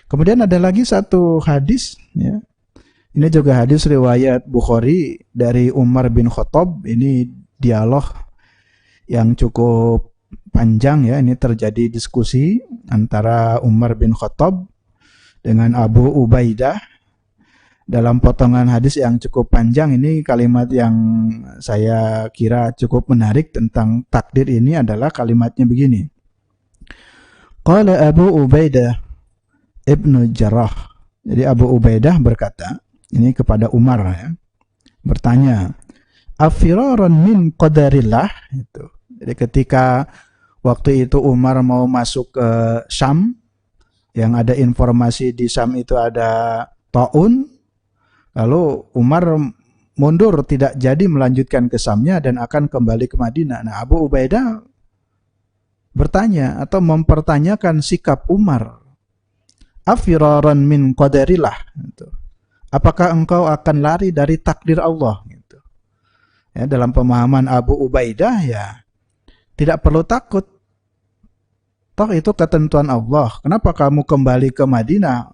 Kemudian ada lagi satu hadis, ya. Ini juga hadis riwayat Bukhari dari Umar bin Khattab. Ini dialog yang cukup panjang, ya. Ini terjadi diskusi antara Umar bin Khattab dengan Abu Ubaidah. Dalam potongan hadis yang cukup panjang ini, kalimat yang saya kira cukup menarik tentang takdir ini adalah kalimatnya begini. Qala Abu Ubaidah Ibnu Jarrah. Jadi Abu Ubaidah berkata, ini kepada Umar, ya, bertanya, afiraran min qadarillah. Itu. Jadi ketika waktu itu Umar mau masuk ke Syam, yang ada informasi di Syam itu ada taun, lalu Umar mundur, tidak jadi melanjutkan ke Syamnya dan akan kembali ke Madinah. Nah, Abu Ubaidah bertanya atau mempertanyakan sikap Umar. Afiraran min qadarillah. Gitu. Apakah engkau akan lari dari takdir Allah? Gitu. Ya, dalam pemahaman Abu Ubaidah, ya tidak perlu takut. Toh itu ketentuan Allah. Kenapa kamu kembali ke Madinah?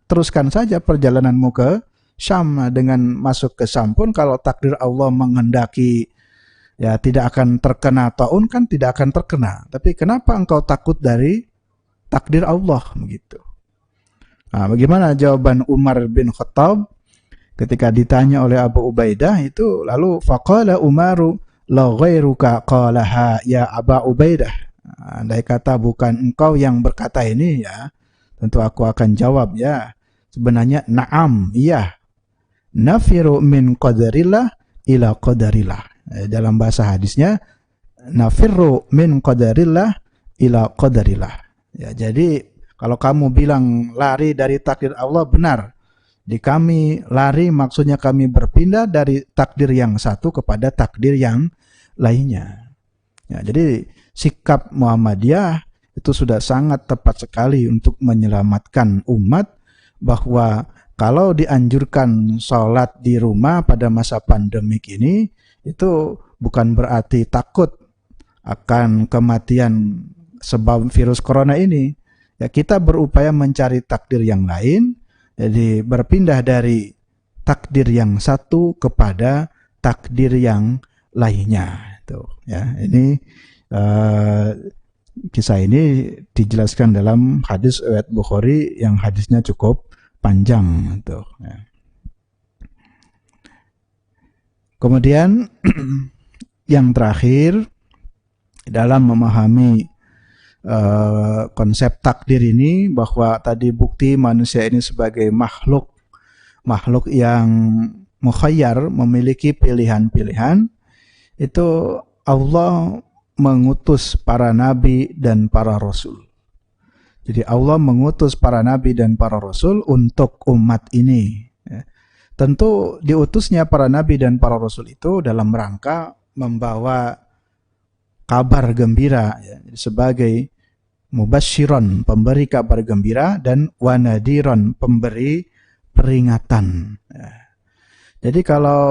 Teruskan saja perjalananmu ke Syam. Dengan masuk ke Syam pun kalau takdir Allah menghendaki, ya tidak akan terkena taun, kan tidak akan terkena. Tapi kenapa engkau takut dari takdir Allah? Begitu. Nah, bagaimana jawaban Umar bin Khattab ketika ditanya oleh Abu Ubaidah itu? Lalu faqala Umaru la ghairuka qalaha ya Aba Ubaidah. Andai kata bukan engkau yang berkata ini, ya tentu aku akan jawab, ya sebenarnya na'am, iya, nafiru min qadarillah ila qadarillah. Dalam bahasa hadisnya nafiru min qadarillah ila qadarillah. Ya, jadi kalau kamu bilang lari dari takdir Allah, benar. Di kami lari maksudnya kami berpindah dari takdir yang satu kepada takdir yang lainnya. Ya, jadi sikap Muhammadiyah itu sudah sangat tepat sekali untuk menyelamatkan umat, bahwa kalau dianjurkan sholat di rumah pada masa pandemik ini, itu bukan berarti takut akan kematian sebab virus corona ini. Ya, kita berupaya mencari takdir yang lain, jadi berpindah dari takdir yang satu kepada takdir yang lainnya. Tuh, ya, ini kisah ini dijelaskan dalam hadis riwayat Bukhari yang hadisnya cukup panjang. Tuh, ya. Kemudian yang terakhir dalam memahami konsep takdir ini, bahwa tadi bukti manusia ini sebagai makhluk yang mukhayyar, memiliki pilihan-pilihan, itu Allah mengutus para nabi dan para rasul. Jadi Allah mengutus para nabi dan para rasul untuk umat ini. Tentu diutusnya para nabi dan para rasul itu dalam rangka membawa kabar gembira, ya, sebagai mubasyiron, pemberi kabar gembira, dan wanadiron, pemberi peringatan. Ya. Jadi kalau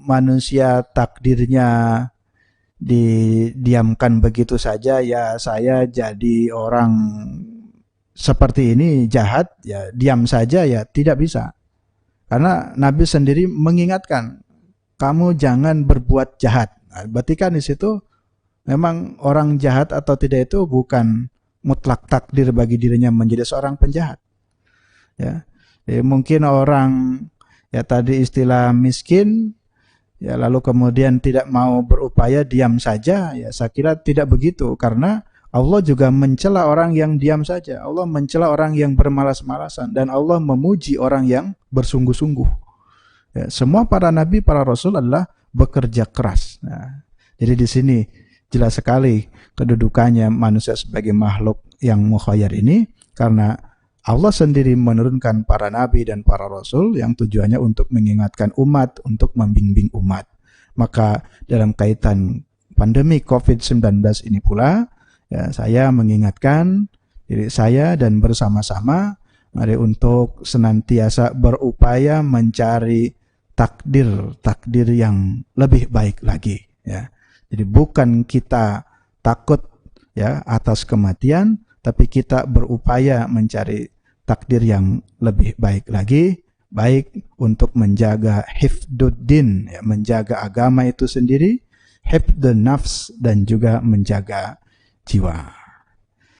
manusia takdirnya didiamkan begitu saja, ya saya jadi orang seperti ini jahat, ya diam saja, ya tidak bisa. Karena Nabi sendiri mengingatkan, kamu jangan berbuat jahat. Nah, berarti kan di situ memang orang jahat atau tidak itu bukan mutlak takdir bagi dirinya menjadi seorang penjahat. Ya, jadi mungkin orang, ya tadi istilah miskin, ya lalu kemudian tidak mau berupaya, diam saja. Ya saya kira tidak begitu, karena Allah juga mencela orang yang diam saja. Allah mencela orang yang bermalas-malasan, dan Allah memuji orang yang bersungguh-sungguh. Ya, semua para nabi, para rasul adalah bekerja keras. Nah, jadi di sini jelas sekali kedudukannya manusia sebagai makhluk yang mukhayyar ini, karena Allah sendiri menurunkan para nabi dan para rasul yang tujuannya untuk mengingatkan umat, untuk membimbing umat. Maka dalam kaitan pandemi COVID-19 ini pula, ya, saya mengingatkan diri saya dan bersama-sama mari untuk senantiasa berupaya mencari takdir yang lebih baik lagi, ya. Jadi bukan kita takut, ya, atas kematian, tapi kita berupaya mencari takdir yang lebih baik lagi, baik untuk menjaga hifduddin, ya, menjaga agama itu sendiri, hifdun nafs, dan juga menjaga jiwa.